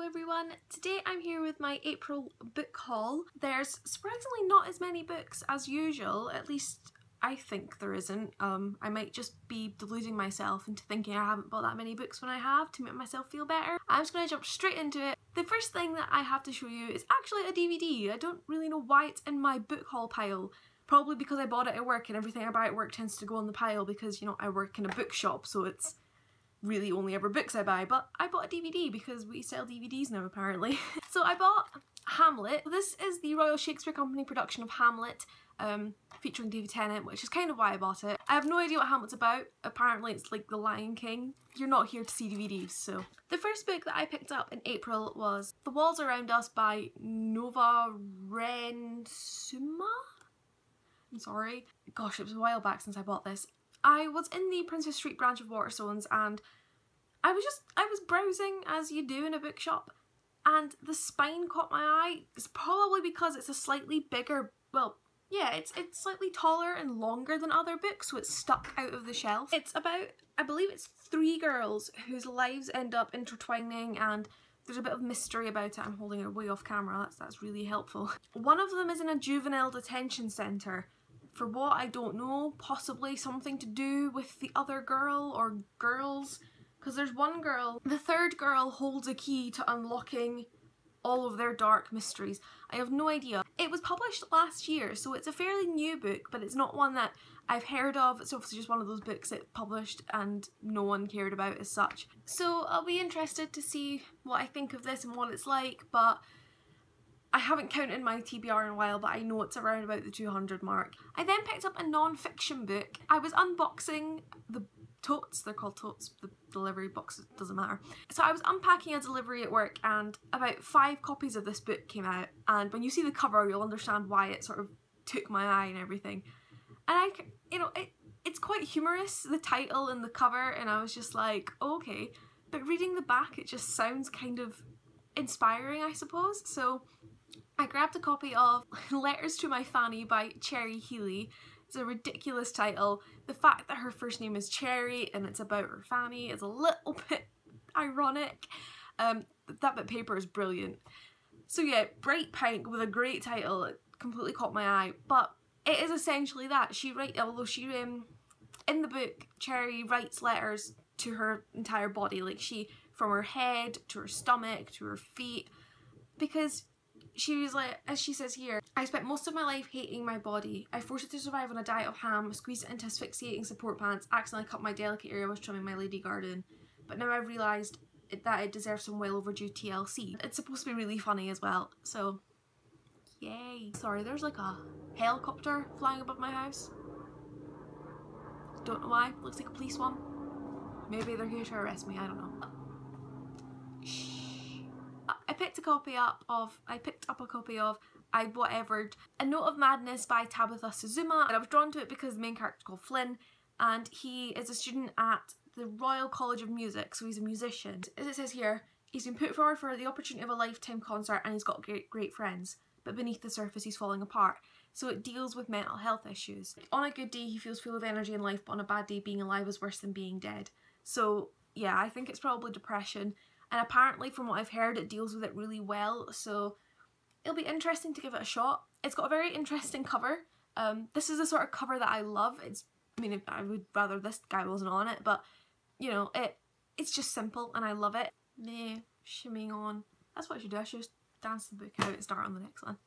everyone, today I'm here with my April book haul. There's surprisingly not as many books as usual, at least I think there isn't. I might just be deluding myself into thinking I haven't bought that many books when I have to make myself feel better. I'm just going to jump straight into it. The first thing that I have to show you is actually a DVD. I don't really know why it's in my book haul pile. Probably because I bought it at work and everything I buy at work tends to go on the pile because, you know, I work in a bookshop, so it's really only ever books I buy. But I bought a DVD because we sell DVDs now apparently. So I bought Hamlet. This is the Royal Shakespeare Company production of Hamlet, featuring David Tennant, which is kind of why I bought it. I have no idea what Hamlet's about. Apparently it's like The Lion King. You're not here to see DVDs, so. The first book that I picked up in April was The Walls Around Us by Zuma. I'm sorry. Gosh, it was a while back since I bought this. I was in the Princess Street branch of Waterstones and I was browsing as you do in a bookshop, and the spine caught my eye. It's probably because it's a slightly bigger, well, yeah, it's slightly taller and longer than other books, so it's stuck out of the shelf. It's about, I believe it's 3 girls whose lives end up intertwining, and there's a bit of mystery about it. I'm holding it way off camera, that's really helpful. One of them is in a juvenile detention centre. For what, I don't know, possibly something to do with the other girl or girls, because there's one girl, the third girl holds a key to unlocking all of their dark mysteries. I have no idea. It was published last year, so it's a fairly new book, but it's not one that I've heard of. It's obviously just one of those books that published and no one cared about as such. So I'll be interested to see what I think of this and what it's like, but I haven't counted my TBR in a while, but I know it's around about the 200 mark. I then picked up a non-fiction book. I was unboxing the totes, they're called totes, the delivery boxes, doesn't matter. So I was unpacking a delivery at work and about 5 copies of this book came out, and when you see the cover you'll understand why it sort of took my eye and everything. And it's quite humorous, the title and the cover, and I was just like, oh, okay. But reading the back it just sounds kind of inspiring, I suppose. So I grabbed a copy of Letters to My Fanny by Healy. It's a ridiculous title. The fact that her first name is Cherry and it's about her fanny is a little bit ironic. That bit of paper is brilliant. So yeah, bright pink with a great title. It completely caught my eye. But it is essentially that. Although she in the book, Cherry writes letters to her entire body. Like from her head to her stomach to her feet. Because she was like, as she says here, I spent most of my life hating my body. I forced it to survive on a diet of ham, squeezed it into asphyxiating support pants, accidentally cut my delicate area while trimming my lady garden. But now I've realised that it deserves some well overdue TLC. It's supposed to be really funny as well, so yay. Sorry, there's like a helicopter flying above my house. Don't know why, looks like a police one. Maybe they're here to arrest me, I don't know. I picked up a copy of I Whatevered, A Note of Madness by Tabitha Zuma, and I was drawn to it because the main character is called Flynn and he is a student at the Royal College of Music, so he's a musician. As it says here, he's been put forward for the opportunity of a lifetime concert and he's got great friends, but beneath the surface he's falling apart. So it deals with mental health issues. On a good day he feels full of energy and life, but on a bad day being alive is worse than being dead. So yeah, I think it's probably depression. And apparently from what I've heard it deals with it really well, so it'll be interesting to give it a shot. It's got a very interesting cover. This is the sort of cover that I love. I mean, I would rather this guy wasn't on it, but you know, it's just simple and I love it. Meh, shimmying on. That's what I should do. I should just dance the book out and start on the next one.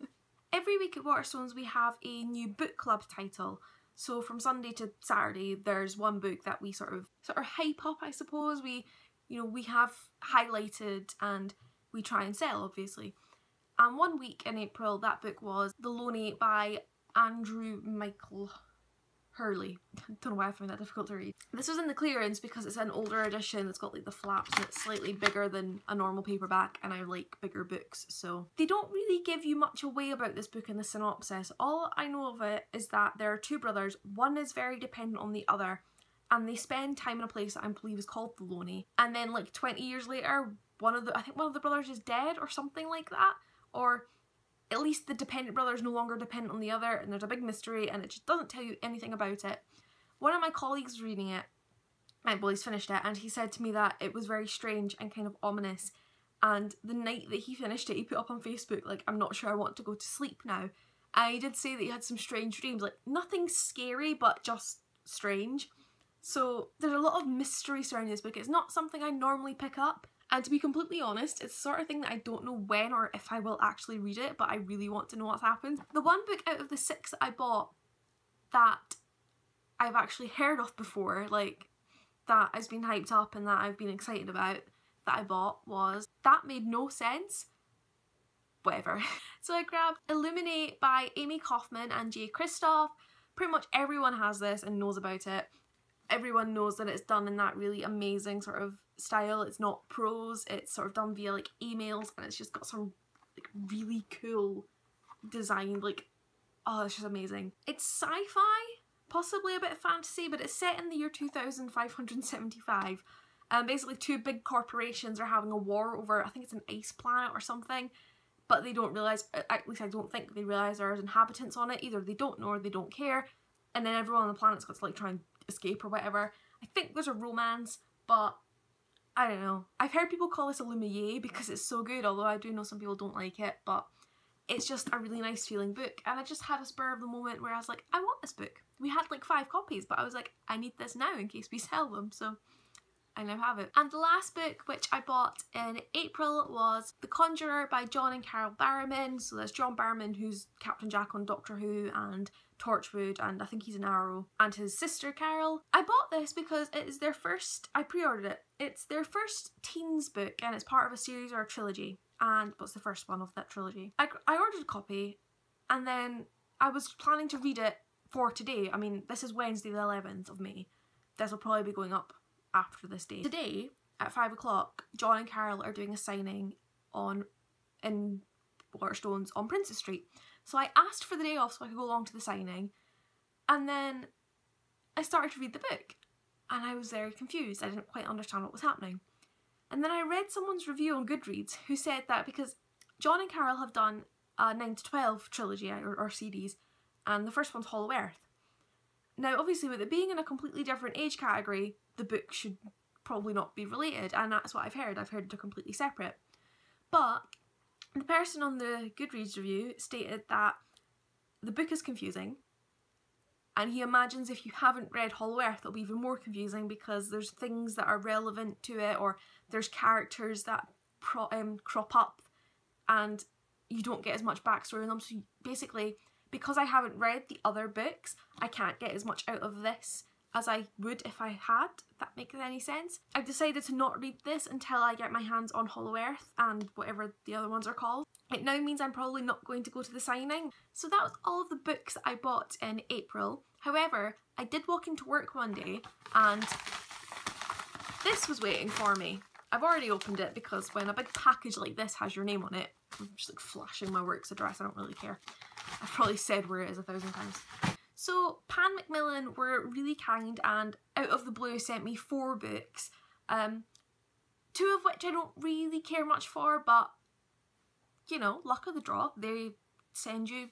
Every week at Waterstones we have a new book club title. So from Sunday to Saturday there's one book that we sort of hype up, I suppose. We have highlighted and we try and sell, obviously. And one week in April that book was The Loony by Andrew Michael Healy. I don't know why I found that difficult to read. This was in the clearance because it's an older edition. It's got like the flaps and it's slightly bigger than a normal paperback, and I like bigger books, so. They don't really give you much away about this book in the synopsis. All I know of it is that there are 2 brothers. One is very dependent on the other, and they spend time in a place that I believe is called the Loony. And then like 20 years later, I think one of the brothers is dead or something like that. Or at least the dependent brother is no longer dependent on the other, and there's a big mystery and it just doesn't tell you anything about it. One of my colleagues was reading it, well, he's finished it, and he said to me that it was very strange and kind of ominous, and the night that he finished it, he put up on Facebook, like, I'm not sure I want to go to sleep now. And he did say that he had some strange dreams, like nothing scary, but just strange. So there's a lot of mystery surrounding this book. It's not something I normally pick up. And to be completely honest, it's the sort of thing that I don't know when or if I will actually read it, but I really want to know what's happened. The one book out of the 6 that I bought that I've actually heard of before, like that has been hyped up and that I've been excited about, that I bought was That Made No Sense. Whatever. So I grabbed Illuminate by Amy Kaufman and Jay Kristoff. Pretty much everyone has this and knows about it. Everyone knows that it's done in that really amazing sort of style. It's not prose, it's sort of done via like emails, and it's just got some like really cool design, like, oh, it's just amazing. It's sci-fi, possibly a bit of fantasy, but it's set in the year 2575. Basically 2 big corporations are having a war over, I think it's an ice planet or something, but they don't realise, at least I don't think they realise there's inhabitants on it. Either they don't know or they don't care, and then everyone on the planet's got to like try and escape or whatever. I think there's a romance, but I don't know. I've heard people call this Illuminate because it's so good, although I do know some people don't like it, but it's just a really nice feeling book. And I just had a spur of the moment where I was like, I want this book. We had like 5 copies, but I was like, I need this now in case we sell them, so I now have it. And the last book which I bought in April was The Conjurer by John and Carol Barrowman. So there's John Barrowman, who's Captain Jack on Doctor Who and Torchwood, and I think he's an Arrow, and his sister Carol. I bought this because it is their first, I pre-ordered it, it's their first teens book, and it's part of a series or a trilogy, and what's the first one of that trilogy. I ordered a copy, and then I was planning to read it for today. I mean, this is Wednesday the 11th of May. This will probably be going up after this day. Today at 5 o'clock, John and Carol are doing a signing in Waterstones on Princess Street. So I asked for the day off so I could go along to the signing, and then I started to read the book and I was very confused. I didn't quite understand what was happening. And then I read someone's review on Goodreads who said that because John and Carol have done a 9 to 12 trilogy or CDs, and the first one's Hollow Earth. Now obviously with it being in a completely different age category, the book should probably not be related, and that's what I've heard. I've heard they're completely separate. But the person on the Goodreads review stated that the book is confusing, and he imagines if you haven't read Hollow Earth it'll be even more confusing because there's things that are relevant to it, or there's characters that crop up and you don't get as much backstory in them. So basically, because I haven't read the other books, I can't get as much out of this as I would if I had, if that makes any sense. I've decided to not read this until I get my hands on Hollow Earth and whatever the other ones are called. It now means I'm probably not going to go to the signing. So that was all of the books that I bought in April. However, I did walk into work one day and this was waiting for me. I've already opened it because when a big package like this has your name on it, I'm just like flashing my work's address, I don't really care. I've probably said where it is 1,000 times. So Pan Macmillan were really kind and out of the blue sent me 4 books, 2 of which I don't really care much for, but you know, luck of the draw. They send you,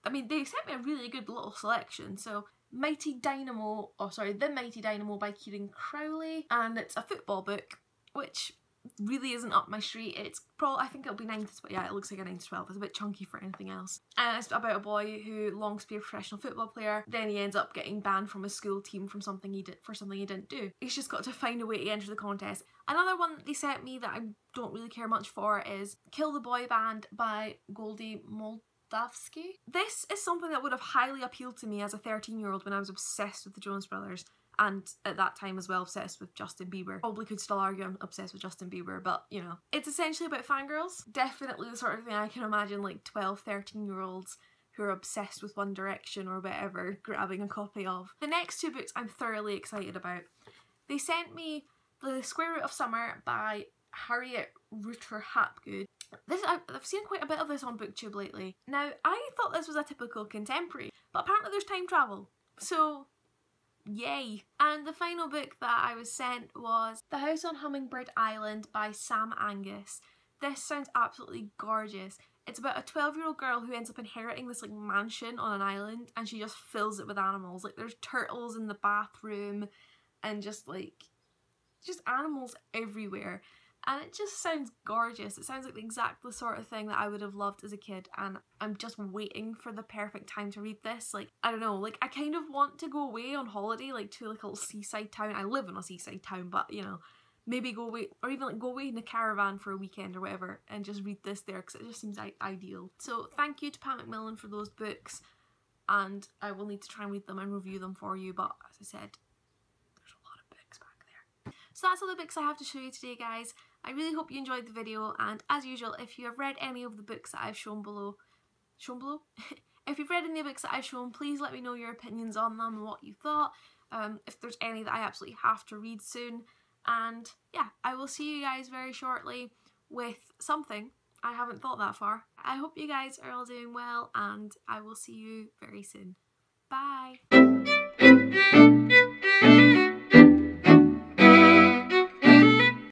I mean, they sent me a really good little selection. So The Mighty Dynamo by Kieran Crowley, and it's a football book, which really isn't up my street. It's probably, I think it'll be 9 to 12, yeah, it looks like a 9 to 12, it's a bit chunky for anything else. And it's about a boy who longs to be a professional football player, then he ends up getting banned from his school team from something he didn't do. He's just got to find a way to enter the contest. Another one that they sent me that I don't really care much for is Kill the Boy Band by Goldie Moldavsky. This is something that would have highly appealed to me as a 13-year-old when I was obsessed with the Jonas Brothers. And at that time as well obsessed with Justin Bieber. Probably could still argue I'm obsessed with Justin Bieber, but you know. It's essentially about fangirls. Definitely the sort of thing I can imagine like 12, 13-year-olds who are obsessed with One Direction or whatever grabbing a copy of. The next 2 books I'm thoroughly excited about. They sent me The Square Root of Summer by Harriet Rooter Hapgood. I've seen quite a bit of this on BookTube lately. Now, I thought this was a typical contemporary, but apparently there's time travel. So yay! And the final book that I was sent was The House on Hummingbird Island by Sam Angus. This sounds absolutely gorgeous. It's about a 12-year-old girl who ends up inheriting this like mansion on an island, and she just fills it with animals. Like there's turtles in the bathroom and just animals everywhere. and it just sounds gorgeous. It sounds like the sort of thing that I would have loved as a kid, and I'm just waiting for the perfect time to read this. Like, I don't know, like I kind of want to go away on holiday, like to like a little seaside town. I live in a seaside town, but you know, maybe go away, or even like go away in a caravan for a weekend or whatever and just read this there, because it just seems ideal. So thank you to Pat Macmillan for those books, and I will need to try and read them and review them for you, but as I said, there's a lot of books back there. So that's all the books I have to show you today, guys. I really hope you enjoyed the video, and as usual, if you have read any of the books that I've shown below, if you've read any of the books that I've shown, please let me know your opinions on them and what you thought, if there's any that I absolutely have to read soon. And yeah, I will see you guys very shortly with something. I haven't thought that far. I hope you guys are all doing well, and I will see you very soon. Bye!